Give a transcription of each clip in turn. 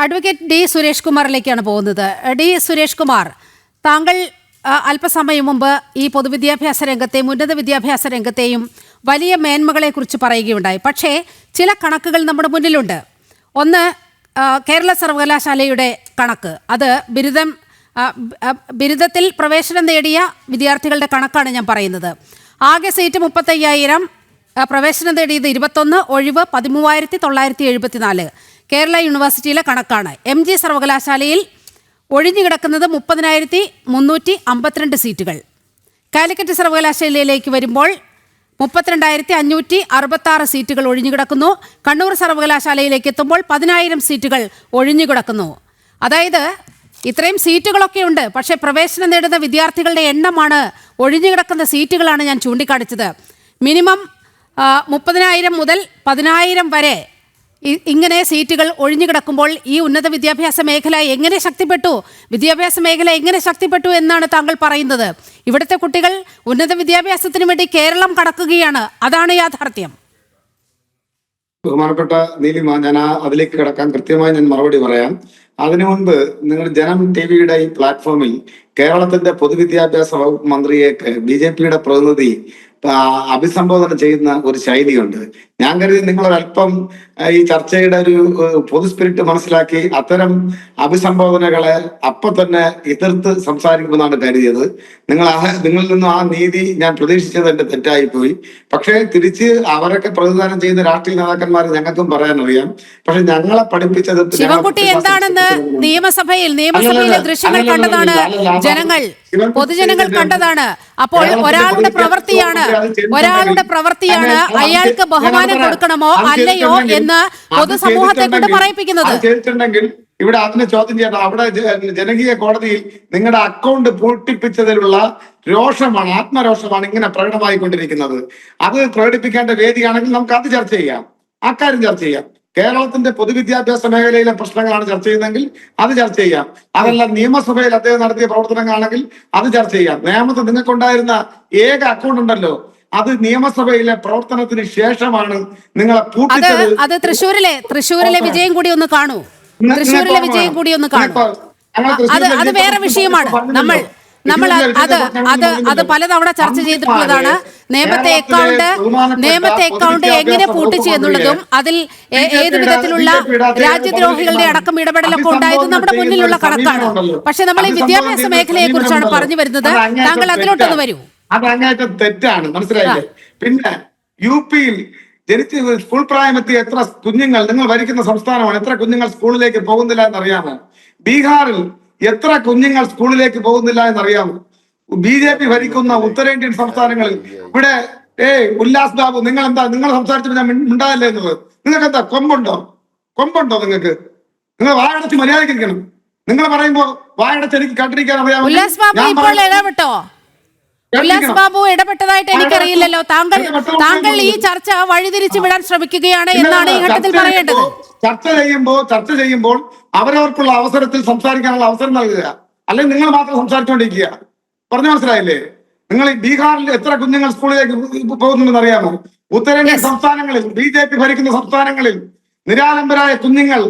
Advocate D Suresh കുമാറിലേക്കാണ് പോകുന്നത്. D Suresh Kumar, താങ്കൾ അല്പസമയം മുമ്പ് ഈ പൊതുവിദ്യാഭ്യാസ രംഗത്തെയും ഉന്നത വിദ്യാഭ്യാസ രംഗത്തെയും വലിയ മേന്മകളെക്കുറിച്ച് പറയുകയുണ്ടായി. പക്ഷേ ചില കണക്കുകൾ നമ്മുടെ മുന്നിലുണ്ട്. ഒന്ന്, കേരള സർവകലാശാലയുടെ കണക്ക്. അത് ബിരുദത്തിൽ പ്രവേശനം നേടിയ വിദ്യാർത്ഥികളുടെ കണക്കാണ് ഞാൻ പറയുന്നത്. ആകെ സീറ്റ് 35,000, പ്രവേശനം നേടിയത് 21, ഒഴിവ് 13,974. കേരള യൂണിവേഴ്സിറ്റിയിലെ കണക്കാണ്. MG സർവകലാശാലയിൽ ഒഴിഞ്ഞുകിടക്കുന്നത് 30,352 സീറ്റുകൾ. കാലിക്കറ്റ് സർവകലാശാലയിലേക്ക് വരുമ്പോൾ 32,566 സീറ്റുകൾ ഒഴിഞ്ഞുകിടക്കുന്നു. കണ്ണൂർ സർവകലാശാലയിലേക്ക് എത്തുമ്പോൾ 10,000 സീറ്റുകൾ ഒഴിഞ്ഞുകിടക്കുന്നു. അതായത് ഇത്രയും സീറ്റുകളൊക്കെ ഉണ്ട്, പക്ഷേ പ്രവേശനം നേടുന്ന വിദ്യാർത്ഥികളുടെ എണ്ണമാണ്, ഒഴിഞ്ഞുകിടക്കുന്ന സീറ്റുകളാണ് ഞാൻ ചൂണ്ടിക്കാണിച്ചത്. മിനിമം 30,000 മുതൽ 10,000 വരെ ഇങ്ങനെ സീറ്റുകൾ ഒഴിഞ്ഞുകിടക്കുമ്പോൾ ഈ ഉന്നത വിദ്യാഭ്യാസ മേഖല എങ്ങനെ ശക്തിപ്പെട്ടു, വിദ്യാഭ്യാസ മേഖല എങ്ങനെ ശക്തിപ്പെട്ടു എന്നാണ് താങ്കൾ പറയുന്നത്? ഇവിടുത്തെ കുട്ടികൾ ഉന്നത വിദ്യാഭ്യാസത്തിന് വേണ്ടി കേരളം കടക്കുകയാണ്, അതാണ് യാഥാർത്ഥ്യം. ബഹുമാനപ്പെട്ട നീലിമ, ഞാൻ അതിലേക്ക് കിടക്കാൻ കൃത്യമായി ഞാൻ മറുപടി പറയാം. അതിനു മുൻപ് നിങ്ങൾ ജനം ടിവിയുടെ ഈ പ്ലാറ്റ്ഫോമിൽ കേരളത്തിന്റെ പൊതുവിദ്യാഭ്യാസ വകുപ്പ് മന്ത്രിയെ BJPയുടെ പ്രതിനിധി അഭിസംബോധന ചെയ്യുന്ന ഒരു ശൈലിയുണ്ട്. ഞാൻ കരുതി നിങ്ങളൊരല്പം ഈ ചർച്ചയുടെ ഒരു പൊതു സ്പിരിറ്റ് മനസ്സിലാക്കി അഭിസംബോധനകളെ അപ്പൊ തന്നെ എതിർത്ത് സംസാരിക്കുമെന്നാണ് കരുതിയത്. നിങ്ങളിൽ നിന്നും ആ നീതി ഞാൻ പ്രതീക്ഷിച്ചത് എന്റെ തെറ്റായിപ്പോയി. പക്ഷേ തിരിച്ച് അവരൊക്കെ പ്രതിദാനം ചെയ്യുന്ന രാഷ്ട്രീയ നേതാക്കന്മാർ ഞങ്ങൾക്കും പറയാനറിയാം. പക്ഷെ ഞങ്ങളെ പഠിപ്പിച്ചത് ശിവൻകുട്ടി എന്താണെന്ന് നിയമസഭയിലെ ദൃശ്യങ്ങൾ കണ്ടതാണ്, പൊതുജനങ്ങൾ കണ്ടതാണ്. അപ്പോൾ ഒരാളുടെ പ്രവൃത്തിയാണ് അയാൾക്ക് ബഹുമാനം കൊടുക്കണമോ അല്ലയോ എന്ന് പൊതുസമൂഹത്തെ കൊണ്ട് പറയിപ്പിക്കുന്നത്. ചെയ്തിട്ടുണ്ടെങ്കിൽ ഇവിടെ അതിനെ ചോദ്യം ചെയ്യണം. അവിടെ ജനകീയ കോടതിയിൽ നിങ്ങളുടെ അക്കൗണ്ട് പൂട്ടിപ്പിച്ചതിലുള്ള രോഷമാണ്, ആത്മരോഷമാണ് ഇങ്ങനെ പ്രകടമായിക്കൊണ്ടിരിക്കുന്നത്. അത് പ്രകടിപ്പിക്കേണ്ട വേദിയാണെങ്കിൽ നമുക്ക് അത് ചർച്ച ചെയ്യാം, അക്കാര്യം ചർച്ച ചെയ്യാം. കേരളത്തിന്റെ പൊതുവിദ്യാഭ്യാസ മേഖലയിലെ പ്രശ്നങ്ങളാണ് ചർച്ച ചെയ്യുന്നതെങ്കിൽ അത് ചർച്ച ചെയ്യാം. അതല്ല നിയമസഭയിൽ അദ്ദേഹം നടത്തിയ പ്രവർത്തനങ്ങളാണെങ്കിൽ അത് ചർച്ച ചെയ്യാം. നിയമത്തിൽ നിങ്ങൾക്കുണ്ടായിരുന്ന ഏക അക്കൗണ്ട് ഉണ്ടല്ലോ, അത് നിയമസഭയിലെ പ്രവർത്തനത്തിന് ശേഷമാണ് നിങ്ങളെ പൂട്ടിച്ചത്. അത് തൃശ്ശൂരിലെ വിജയം കൂടി ഒന്ന് കാണൂ. അത് വേറെ വിഷയമാണ്. അത് പലതവണ ചർച്ച ചെയ്തിട്ടുള്ളതാണ്. നേമത്തെ അക്കൗണ്ട് എങ്ങനെ പൂട്ടിച്ചു എന്നുള്ളതും അതിൽ ഏത് വിധത്തിലുള്ള രാജ്യദ്രോഹികളുടെ അടക്കം ഇടപെടലൊക്കെ ഉണ്ടായത് നമ്മുടെ മുന്നിലുള്ള കണക്കാണ്. പക്ഷെ നമ്മൾ ഈ വിദ്യാഭ്യാസ മേഖലയെ കുറിച്ചാണ് പറഞ്ഞു വരുന്നത്. താങ്കൾ അതിലോട്ടൊന്ന് വരൂ. അത് അങ്ങേറ്റം തെറ്റാണ്, മനസ്സിലായില്ലേ? പിന്നെ UPയിൽ ജനിച്ച് സ്കൂൾ പ്രായമെത്തിയ എത്ര കുഞ്ഞുങ്ങൾ, നിങ്ങൾ ഭരിക്കുന്ന സംസ്ഥാനമാണ്, എത്ര കുഞ്ഞുങ്ങൾ സ്കൂളിലേക്ക് പോകുന്നില്ല എന്നറിയാമോ? ബീഹാറിൽ എത്ര കുഞ്ഞുങ്ങൾ സ്കൂളിലേക്ക് പോകുന്നില്ല എന്നറിയാമോ? BJP ഭരിക്കുന്ന ഉത്തരേന്ത്യൻ സംസ്ഥാനങ്ങളിൽ ഇവിടെ ഉല്ലാസ് ബാബു, നിങ്ങൾ സംസാരിച്ചപ്പോൾ ഞാൻ മിണ്ടാതില്ല എന്നുള്ളത്. നിങ്ങൾക്ക് എന്താ കൊമ്പുണ്ടോ? നിങ്ങൾക്ക് വായടച്ച് മര്യാദയ്ക്കിരിക്കണം. നിങ്ങൾ പറയുമ്പോ വായടച്ച് എനിക്ക് കണ്ടിരിക്കാൻ അറിയാമോ? ഉല്ലാസ് ബാബു ഇടപെട്ടതായിട്ട് എനിക്കറിയില്ലല്ലോ. താങ്കൾ ഈ ചർച്ച വഴിതിരിച്ചു വിടാൻ ശ്രമിക്കുകയാണ് എന്നാണ് ഈ ഘട്ടത്തിൽ പറയേണ്ടത്. ചർച്ച ചെയ്യുമ്പോൾ അവരവർക്കുള്ള അവസരത്തിൽ സംസാരിക്കാനുള്ള അവസരം നൽകുക, അല്ലെങ്കിൽ നിങ്ങൾ മാത്രം സംസാരിച്ചുകൊണ്ടിരിക്കുക. പറഞ്ഞു മനസ്സിലായില്ലേ? നിങ്ങൾ ഈ ബീഹാറിൽ എത്ര കുഞ്ഞുങ്ങൾ സ്കൂളിലേക്ക് പോകുന്നുണ്ടെന്ന് അറിയാമോ? ഉത്തരേന്ത്യൻ സംസ്ഥാനങ്ങളിൽ, BJP ഭരിക്കുന്ന സംസ്ഥാനങ്ങളിൽ നിരാലംബരായ കുഞ്ഞുങ്ങൾ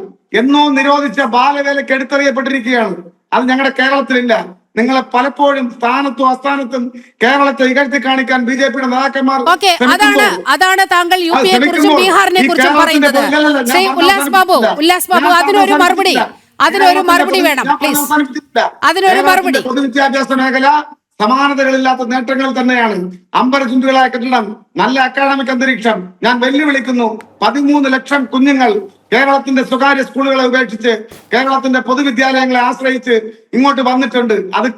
എന്നോ നിരോധിച്ച ബാലവേലയ്ക്ക് എടുത്തെറിയപ്പെട്ടിരിക്കുകയാണ്. അത് ഞങ്ങളുടെ കേരളത്തിലില്ല. നിങ്ങളെ പലപ്പോഴും സ്ഥാനത്തും അസ്ഥാനത്തും കേരളത്തെ ഇകഴ്ത്തി കാണിക്കാൻ BJPയുടെ നേതാക്കന്മാർ അതാണ് താങ്കൾ UP യെ കുറിച്ചും ബീഹാറിനെ കുറിച്ചും പറയുന്നത്. ശ്രീ ഉല്ലാസ് ബാബു, അതിനൊരു മറുപടി വേണം പ്ലീസ്. അതിനൊരു മറുപടി. പൊതുവിദ്യാഭ്യാസ മേഖല സമാനതകളില്ലാത്ത നേട്ടങ്ങൾ തന്നെയാണ്. അമ്പരചുണ്ടുകളായ കെട്ടിടം, നല്ല അക്കാഡമിക് അന്തരീക്ഷം. ഞാൻ വെല്ലുവിളിക്കുന്നു, 13 ലക്ഷം കുഞ്ഞുങ്ങൾ കേരളത്തിന്റെ സ്വകാര്യ സ്കൂളുകളെ ഉപേക്ഷിച്ച് കേരളത്തിന്റെ പൊതുവിദ്യാലയങ്ങളെ ആശ്രയിച്ച് ഇങ്ങോട്ട് വന്നിട്ടുണ്ട്. അത്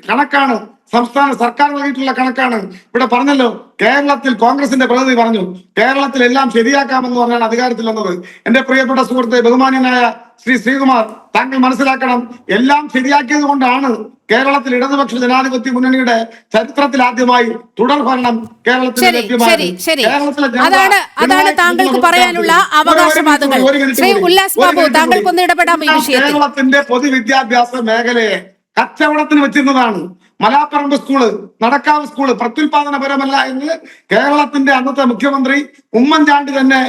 കണക്കാണ്, സംസ്ഥാന സർക്കാർ നൽകിയിട്ടുള്ള കണക്കാണ്. ഇവിടെ പറഞ്ഞല്ലോ, കേരളത്തിൽ കോൺഗ്രസിന്റെ പ്രതിനിധി പറഞ്ഞു കേരളത്തിൽ എല്ലാം ശരിയാക്കാമെന്ന് പറഞ്ഞാണ് അധികാരത്തിൽ വന്നത്. എന്റെ പ്രിയപ്പെട്ട സുഹൃത്തെ, ബഹുമാന്യനായ ശ്രീ ശ്രീകുമാർ, താങ്കൾ മനസ്സിലാക്കണം, എല്ലാം ശരിയാക്കിയത് കൊണ്ടാണ് കേരളത്തിൽ ഇടതുപക്ഷ ജനാധിപത്യ മുന്നണിയുടെ ചരിത്രത്തിൽ ആദ്യമായി തുടർ ഭരണം കേരളത്തിൽ അതാണ് താങ്കൾക്ക് പറയാനുള്ള അവകാശവാദങ്ങൾ. ശ്രീ ഉല്ലാസ് ബാബു, താങ്കൾക്കൊന്ന് ഇടപെടാം ഈ വിഷയത്തിൽ. കേരളത്തിന്റെ പൊതുവിദ്യാഭ്യാസ മേഖലയെ കച്ചവടത്തിന് വെച്ചിരുന്നതാണ്. മലാപ്പറമ്പ് സ്കൂള്, നടക്കാവ് സ്കൂള് പ്രത്യുൽപാദനപരമല്ല എന്ന് കേരളത്തിന്റെ അന്നത്തെ മുഖ്യമന്ത്രി ഉമ്മൻചാണ്ടി തന്നെ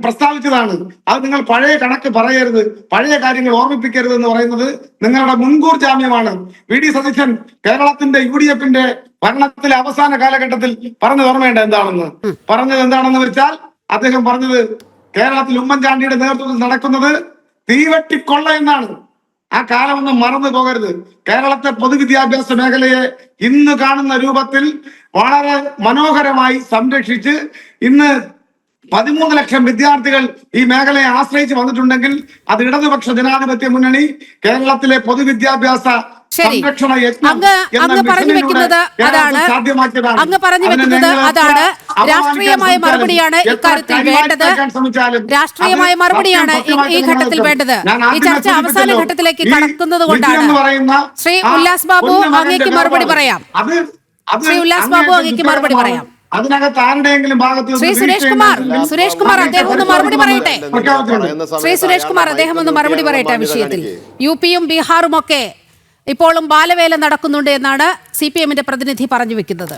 പ്രസ്താവിച്ചതാണ്. അത് നിങ്ങൾ പഴയ കണക്ക് പറയരുത്, പഴയ കാര്യങ്ങൾ ഓർമ്മിപ്പിക്കരുത് എന്ന് പറയുന്നത് നിങ്ങളുടെ മുൻകൂർ ജാമ്യമാണ്. വി.ഡി. സതീശൻ കേരളത്തിന്റെ UDF-ന്റെ ഭരണത്തിലെ അവസാന കാലഘട്ടത്തിൽ പറഞ്ഞത് ഓർമ്മയുണ്ട് എന്താണെന്ന് വെച്ചാൽ അദ്ദേഹം പറഞ്ഞത് കേരളത്തിൽ ഉമ്മൻചാണ്ടിയുടെ നേതൃത്വത്തിൽ നടക്കുന്നത് തീവെട്ടിക്കൊള്ള എന്നാണ്. ആ കാലമൊന്നും മറന്നു പോകരുത്. കേരളത്തെ പൊതുവിദ്യാഭ്യാസ മേഖലയെ ഇന്ന് കാണുന്ന രൂപത്തിൽ വളരെ മനോഹരമായി സംരക്ഷിച്ച് ഇന്ന് 13 ലക്ഷം വിദ്യാർത്ഥികൾ ഈ മേഖലയെ ആശ്രയിച്ച് വന്നിട്ടുണ്ടെങ്കിൽ അത് ഇടതുപക്ഷ ജനാധിപത്യ മുന്നണി കേരളത്തിലെ പൊതുവിദ്യാഭ്യാസ സംരക്ഷണ അങ്ങ് പറഞ്ഞു വെക്കുന്നത് അതാണ്. രാഷ്ട്രീയമായ മറുപടിയാണ് ഇക്കാര്യത്തിൽ വേണ്ടത്. രാഷ്ട്രീയമായ മറുപടിയാണ് ഈ ഘട്ടത്തിൽ വേണ്ടത്. ഈ ചർച്ച അവസാന ഘട്ടത്തിലേക്ക് കടക്കുന്നത് കൊണ്ടാണ്. ശ്രീ ഉല്ലാസ് ബാബു അങ്ങേക്ക് മറുപടി പറയാം. അതിനകത്ത് ആരുടെയെങ്കിലും ഭാഗത്ത് ശ്രീ സുരേഷ് കുമാർ അദ്ദേഹം ഒന്ന് മറുപടി പറയട്ടെ. അദ്ദേഹം ഒന്ന് മറുപടി പറയട്ടെ. വിഷയത്തിൽ UP-യും ബീഹാറും ഒക്കെ ഇപ്പോഴും ബാലവേല നടക്കുന്നുണ്ട് എന്നാണ് CPM-ന്റെ പ്രതിനിധി പറഞ്ഞു വെക്കുന്നത്.